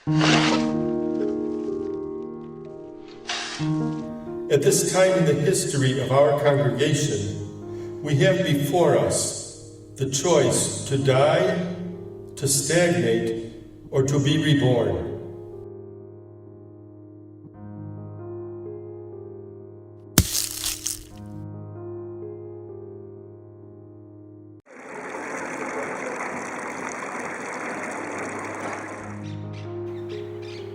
At this time in the history of our congregation, we have before us the choice to die, to stagnate, or to be reborn.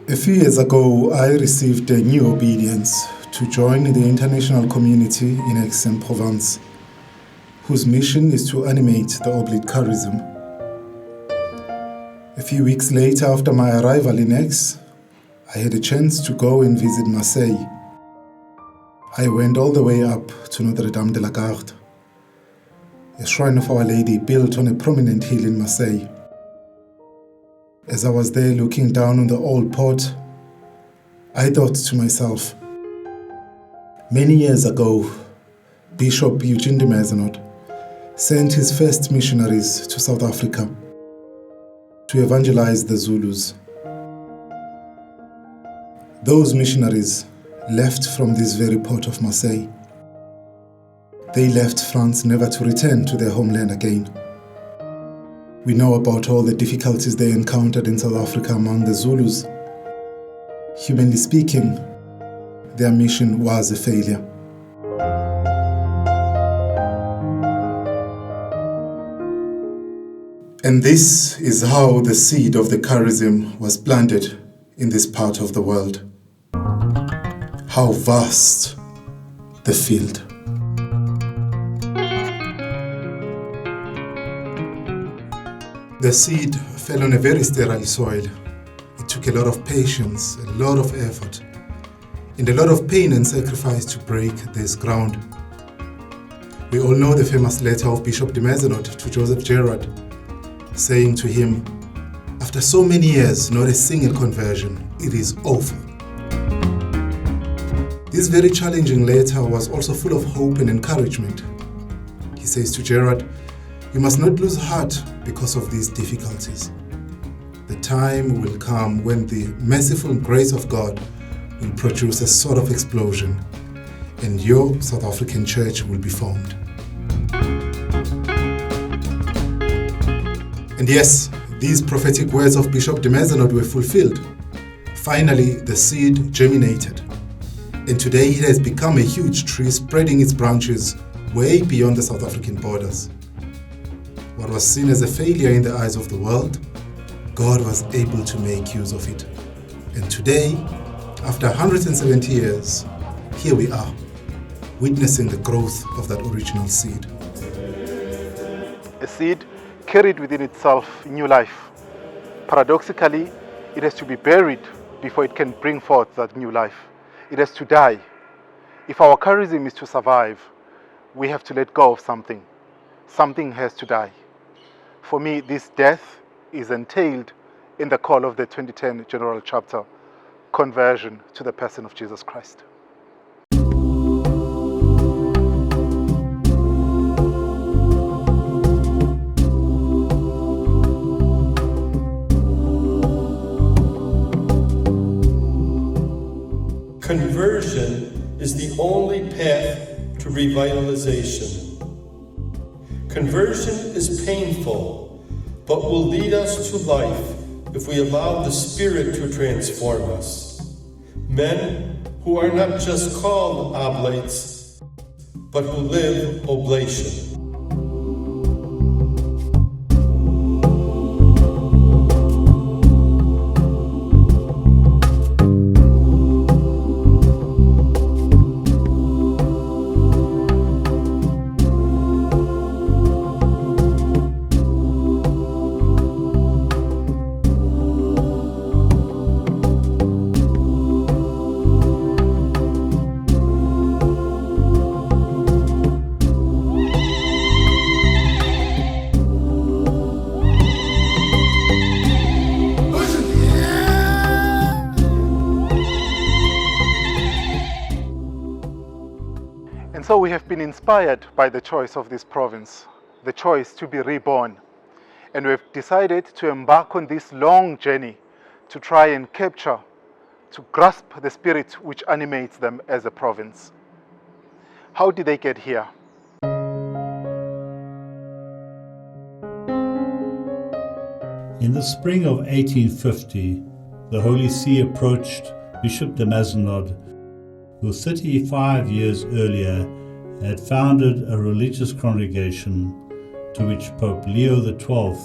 A few years ago, I received a new obedience to join the international community in OMISA Province, whose mission is to animate the Oblate charism. A few weeks later, after my arrival in Aix, I had a chance to go and visit Marseille. I went all the way up to Notre Dame de la Garde, a shrine of Our Lady built on a prominent hill in Marseille. As I was there looking down on the old port, I thought to myself, many years ago, Bishop Eugene de Mazenot sent his first missionaries to South Africa to evangelize the Zulus. Those missionaries left from this very port of Marseille. They left France never to return to their homeland again. We know about all the difficulties they encountered in South Africa among the Zulus. Humanly speaking, their mission was a failure. And this is how the seed of the charism was planted in this part of the world. How vast the field. The seed fell on a very sterile soil. It took a lot of patience, a lot of effort, and a lot of pain and sacrifice to break this ground. We all know the famous letter of Bishop de Mazenot to Joseph Gerard, saying to him, after so many years, not a single conversion, it is awful. This very challenging letter was also full of hope and encouragement. He says to Gerard, you must not lose heart because of these difficulties. The time will come when the merciful grace of God will produce a sort of explosion, and your South African church will be formed. And yes, these prophetic words of Bishop de Mazenot were fulfilled. Finally, the seed germinated, and today it has become a huge tree spreading its branches way beyond the South African borders. What was seen as a failure in the eyes of the world, God was able to make use of it. And today, after 170 years, here we are, witnessing the growth of that original seed. A seed carried within itself new life. Paradoxically, it has to be buried before it can bring forth that new life. It has to die. If our charism is to survive, we have to let go of something. Something has to die. For me, this death is entailed in the call of the 2010 General Chapter, conversion to the person of Jesus Christ. Conversion is the only path to revitalization. Conversion is painful, but will lead us to life if we allow the Spirit to transform us. Men who are not just called Oblates, but who live oblation. And so we have been inspired by the choice of this province, the choice to be reborn. And we've decided to embark on this long journey to try and capture, to grasp the spirit which animates them as a province. How did they get here? In the spring of 1850, the Holy See approached Bishop de Mazenod, who 35 years earlier had founded a religious congregation to which Pope Leo XII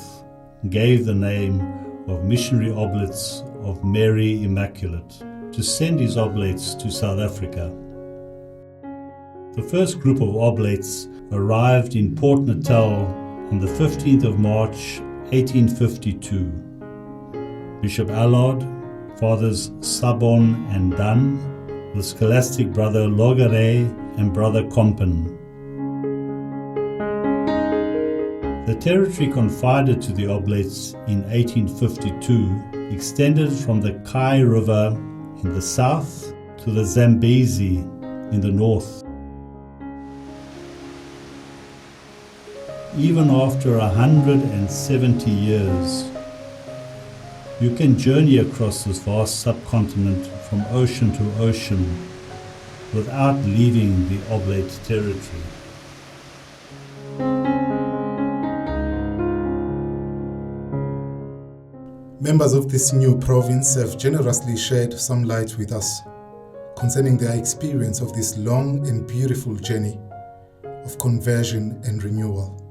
gave the name of Missionary Oblates of Mary Immaculate, to send his Oblates to South Africa. The first group of Oblates arrived in Port Natal on the 15th of March 1852. Bishop Allard, Fathers Sabon and Dunn, the scholastic brother Logare and brother Compen. The territory confided to the Oblates in 1852 extended from the Kai River in the south to the Zambezi in the north. Even after 170 years, you can journey across this vast subcontinent from ocean to ocean without leaving the Oblate territory. Members of this new province have generously shared some light with us concerning their experience of this long and beautiful journey of conversion and renewal.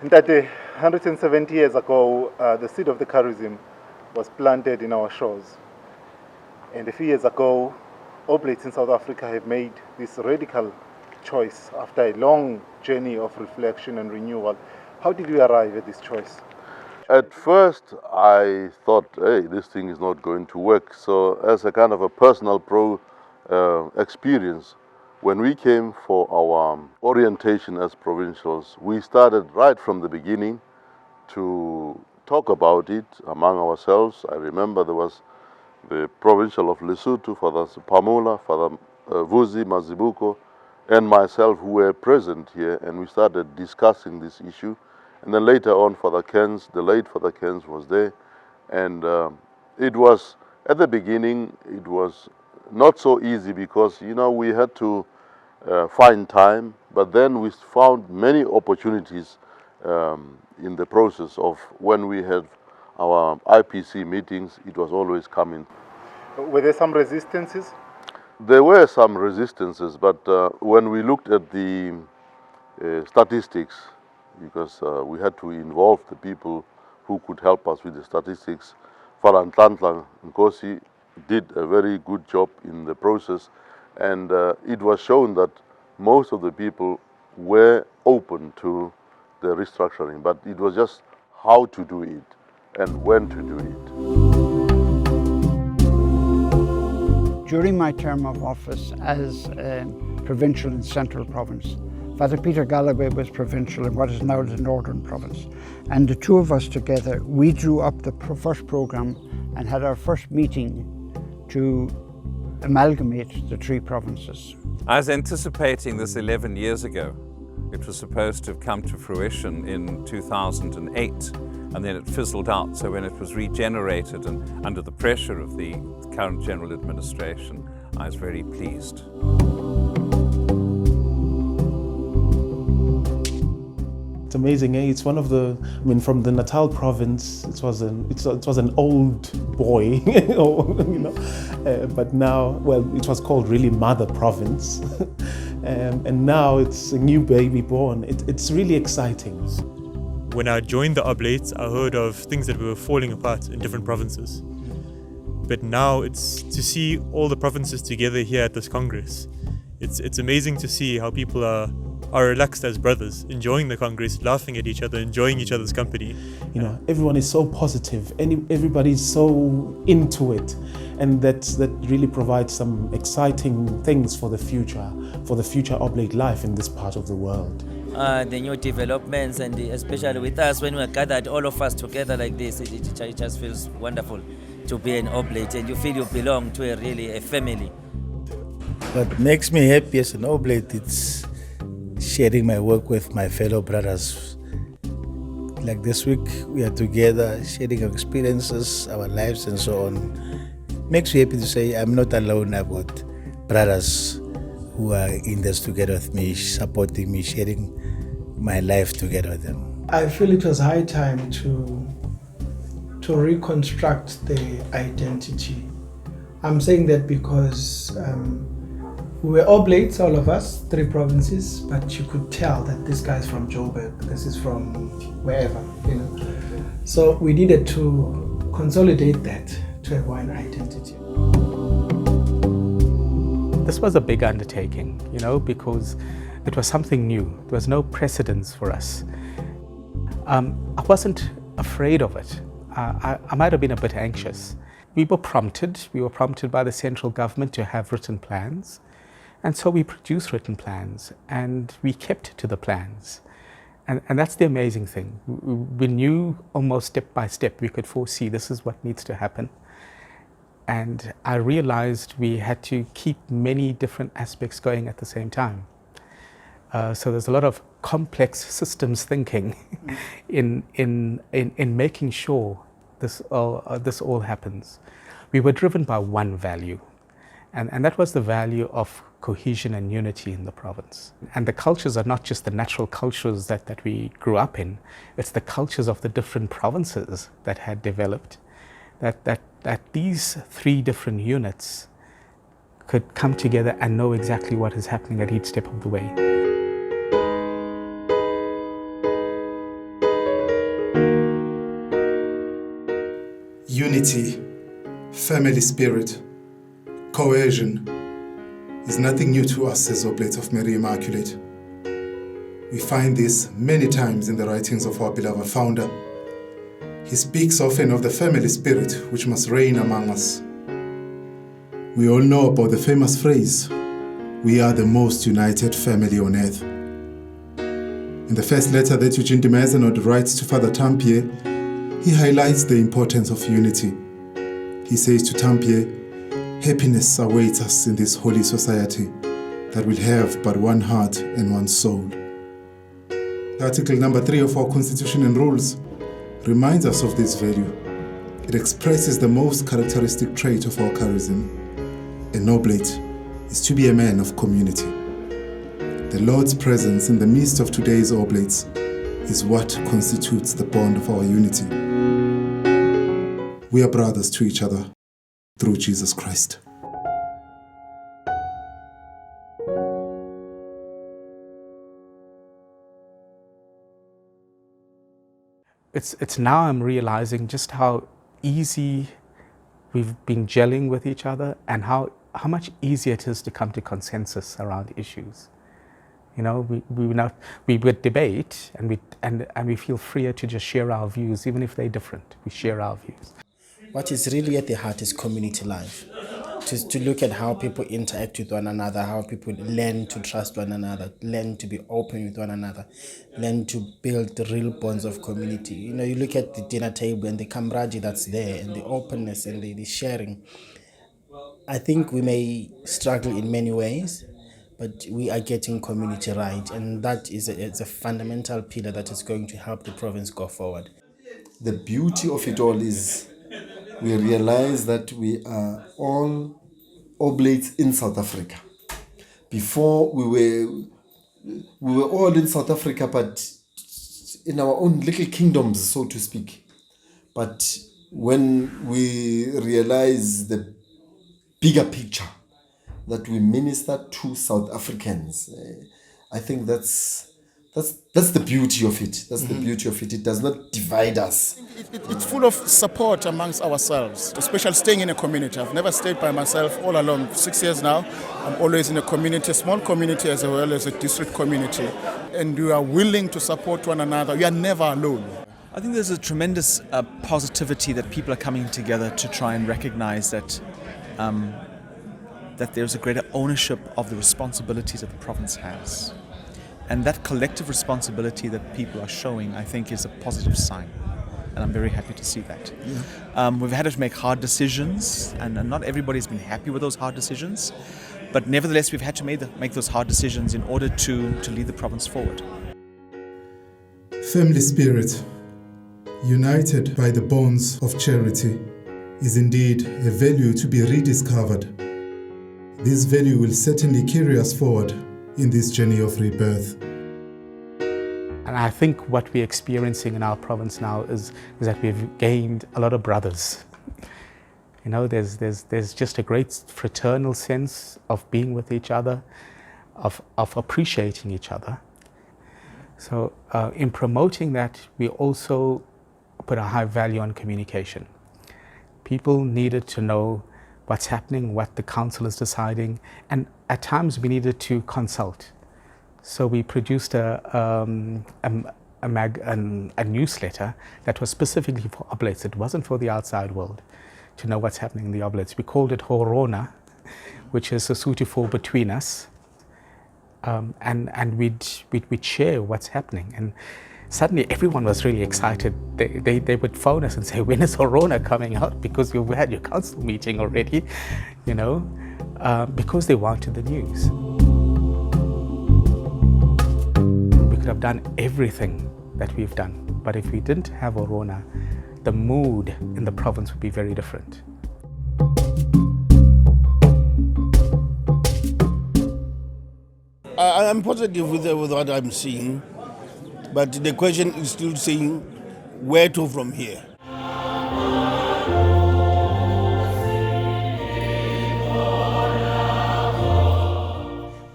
That 170 years ago, the seed of the charism was planted in our shores. And a few years ago, Oblates in South Africa have made this radical choice after a long journey of reflection and renewal. How did you arrive at this choice? At first, I thought, hey, this thing is not going to work. So as a kind of a personal experience, when we came for our orientation as provincials, we started right from the beginning to talk about it among ourselves. I remember there was the provincial of Lesotho, Father Pamula, Father Vuzi Mazibuko, and myself who were present here, and we started discussing this issue. And then later on, Father Kens, the late Father Kens was there, and it was, at the beginning, it was not so easy because, you know, we had to find time, but then we found many opportunities in the process of when we had our IPC meetings. It was always coming. Were there some resistances? There were some resistances, but when we looked at the statistics, because we had to involve the people who could help us with the statistics, Father Ntlantla Nkosi did a very good job in the process, and it was shown that most of the people were open to the restructuring, but it was just how to do it and when to do it. During my term of office as provincial and central province, Father Peter Galloway was provincial in what is now the Northern Province. And the two of us together, we drew up the first programme and had our first meeting to amalgamate the three provinces. I was anticipating this 11 years ago. It was supposed to have come to fruition in 2008, and then it fizzled out. So when it was regenerated and under the pressure of the current general administration, I was very pleased. It's amazing, eh? It's one of the, I mean, from the Natal province, it was an old boy, you know, but now, well, it was called really Mother Province, and now it's a new baby born. It's really exciting. When I joined the Oblates, I heard of things that were falling apart in different provinces. But now it's to see all the provinces together here at this Congress. It's amazing to see how people are relaxed as brothers, enjoying the Congress, laughing at each other, enjoying each other's company. You know, everyone is so positive, and everybody's so into it, and that really provides some exciting things for the future Oblate life in this part of the world. The new developments, and especially with us when we're gathered, all of us together like this, it just feels wonderful to be an Oblate, and you feel you belong to a family. What makes me happy as an Oblate, it's sharing my work with my fellow brothers Like this week, we are together, sharing our experiences, our lives, and so on. Makes me happy to say I'm not alone. I've got brothers who are in this together with me, supporting me, sharing my life together with them. I feel it was high time to reconstruct the identity. I'm saying that because we were Oblates, all of us, 3 provinces, but you could tell that this guy's from Joburg, this is from wherever, you know. So we needed to consolidate that to have one identity. This was a big undertaking, you know, because it was something new. There was no precedence for us. I wasn't afraid of it. I might have been a bit anxious. We were prompted by the central government to have written plans. And so we produced written plans and we kept to the plans. And that's the amazing thing. We knew almost step by step, we could foresee this is what needs to happen. And I realized we had to keep many different aspects going at the same time. So there's a lot of complex systems thinking in making sure this all happens. We were driven by one value, and that was the value of cohesion and unity in the province. And the cultures are not just the natural cultures that we grew up in, it's the cultures of the different provinces that had developed, that these 3 different units could come together and know exactly what is happening at each step of the way. Unity, family spirit, cohesion is nothing new to us as Oblates of Mary Immaculate. We find this many times in the writings of our beloved founder. He speaks often of the family spirit which must reign among us. We all know about the famous phrase, "We are the most united family on earth." In the first letter that Eugene de Mazenod writes to Father Tampier, he highlights the importance of unity. He says to Tampier, "Happiness awaits us in this holy society that will have but one heart and one soul." Article number 3 of our Constitution and Rules reminds us of this value. It expresses the most characteristic trait of our charism. An oblate is to be a man of community. The Lord's presence in the midst of today's oblates is what constitutes the bond of our unity. We are brothers to each other through Jesus Christ. It's now I'm realizing just how easy we've been gelling with each other and how much easier it is to come to consensus around issues. You know, we would debate and we feel freer to just share our views, even if they're different. We share our views. What is really at the heart is community life. To look at how people interact with one another, how people learn to trust one another, learn to be open with one another, learn to build the real bonds of community. You know, you look at the dinner table and the camaraderie that's there and the openness and the sharing. I think we may struggle in many ways, but we are getting community right, and that is a fundamental pillar that is going to help the province go forward. The beauty of it all is we realize that we are all Oblates in South Africa. Before we were all in South Africa, but in our own little kingdoms, so to speak. But when we realize the bigger picture, that we minister to South Africans, I think that's the beauty of it. That's the beauty of it. It does not divide us. It's full of support amongst ourselves, especially staying in a community. I've never stayed by myself all alone. 6 years now, I'm always in a community, a small community as well as a district community. And we are willing to support one another. We are never alone. I think there's a tremendous positivity that people are coming together to try and recognize that there's a greater ownership of the responsibilities that the province has. And that collective responsibility that people are showing, I think, is a positive sign. And I'm very happy to see that. Yeah. We've had to make hard decisions, and not everybody's been happy with those hard decisions. But nevertheless, we've had to make those hard decisions in order to lead the province forward. Family spirit, united by the bonds of charity, is indeed a value to be rediscovered. This value will certainly carry us forward in this journey of rebirth. And I think what we're experiencing in our province now is that we've gained a lot of brothers. You know, there's just a great fraternal sense of being with each other, of appreciating each other. So in promoting that, we also put a high value on communication. People needed to know what's happening, what the council is deciding, and at times we needed to consult. So we produced a newsletter that was specifically for Oblates. It wasn't for the outside world to know what's happening in the Oblates. We called it Horona, which is Sesotho for between us. And we'd share what's happening. And suddenly everyone was really excited. They would phone us and say, when is Horona coming out? Because you've had your council meeting already, you know, because they wanted the news. We could have done everything that we've done, but if we didn't have Horona, the mood in the province would be very different. I'm positive with what I'm seeing, but the question is still saying where to from here.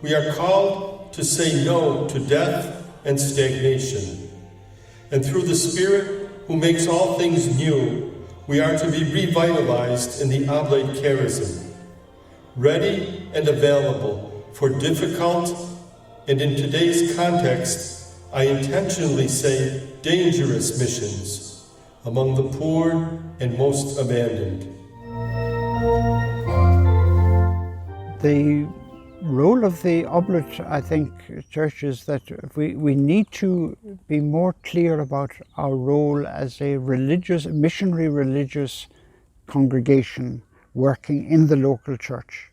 We are called to say no to death and stagnation. And through the Spirit who makes all things new, we are to be revitalized in the Oblate charism, ready and available for difficult, and in today's context, I intentionally say dangerous missions among the poor and most abandoned. The role of the Oblate, I think, Church, is that we need to be more clear about our role as a religious, missionary religious congregation working in the local church.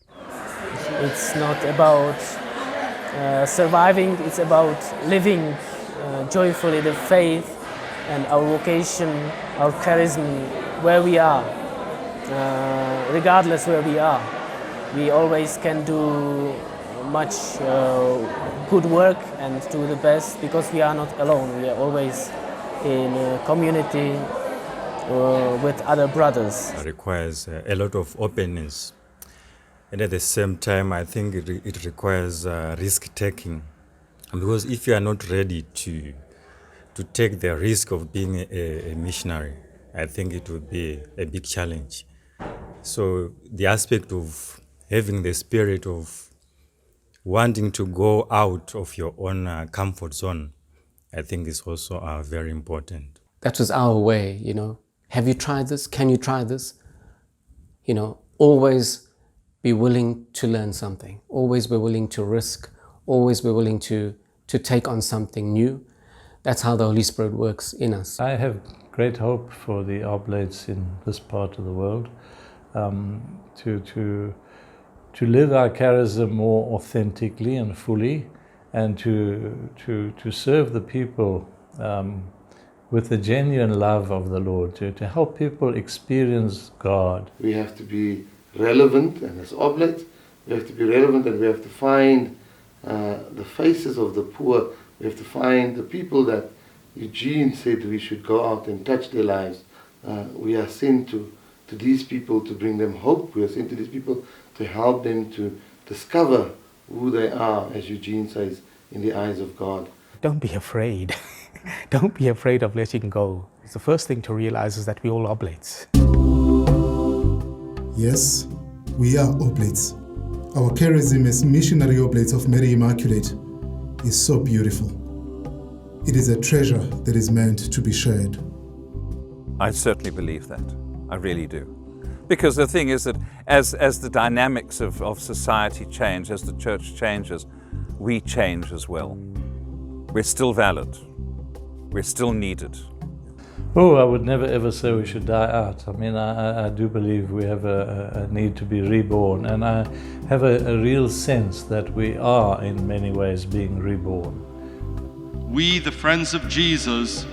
It's not about surviving, it's about living joyfully the faith and our vocation, our charism, where we are, regardless where we are. We always can do much good work and do the best because we are not alone. We are always in a community with other brothers. It requires a lot of openness. And at the same time, I think it requires risk-taking. Because if you are not ready to take the risk of being a missionary, I think it would be a big challenge. So the aspect of having the spirit of wanting to go out of your own comfort zone, I think is also very important. That was our way, you know. Have you tried this? Can you try this? You know, always be willing to learn something, always be willing to risk, always be willing to take on something new. That's how the Holy Spirit works in us. I have great hope for the Oblates in this part of the world to live our charism more authentically and fully, and to serve the people with the genuine love of the Lord, to help people experience God. We have to be relevant, and as Oblates, we have to be relevant, and we have to find the faces of the poor. We have to find the people that Eugene said we should go out and touch their lives. We are sent to these people to bring them hope. We are sent to these people to help them to discover who they are, as Eugene says, in the eyes of God. Don't be afraid. Don't be afraid of letting go. The first thing to realize is that we're all Oblates. Yes, we are Oblates. Our charism as Missionary Oblates of Mary Immaculate is so beautiful. It is a treasure that is meant to be shared. I certainly believe that. I really do. Because the thing is that as the dynamics of society change, as the church changes, we change as well. We're still valid. We're still needed. Oh, I would never ever say we should die out. I mean, I do believe we have a need to be reborn, and I have a real sense that we are in many ways being reborn. We, the friends of Jesus,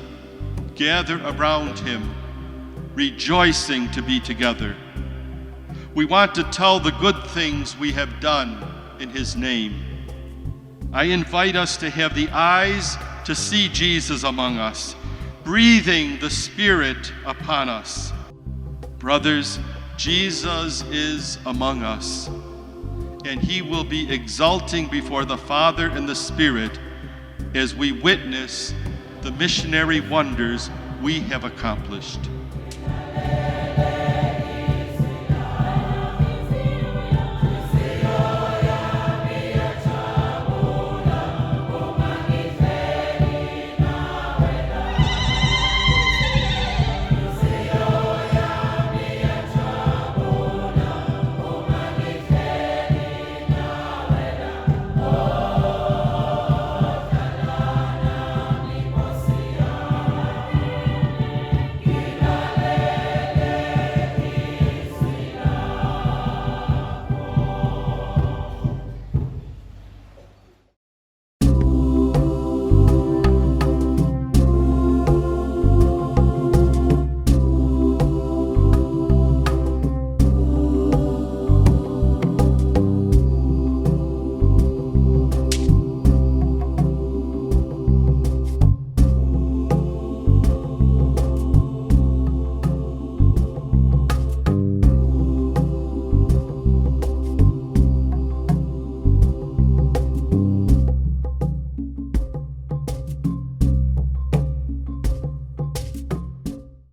gather around him, rejoicing to be together. We want to tell the good things we have done in his name. I invite us to have the eyes to see Jesus among us, breathing the Spirit upon us. Brothers, Jesus is among us, and he will be exulting before the Father and the Spirit as we witness the missionary wonders we have accomplished.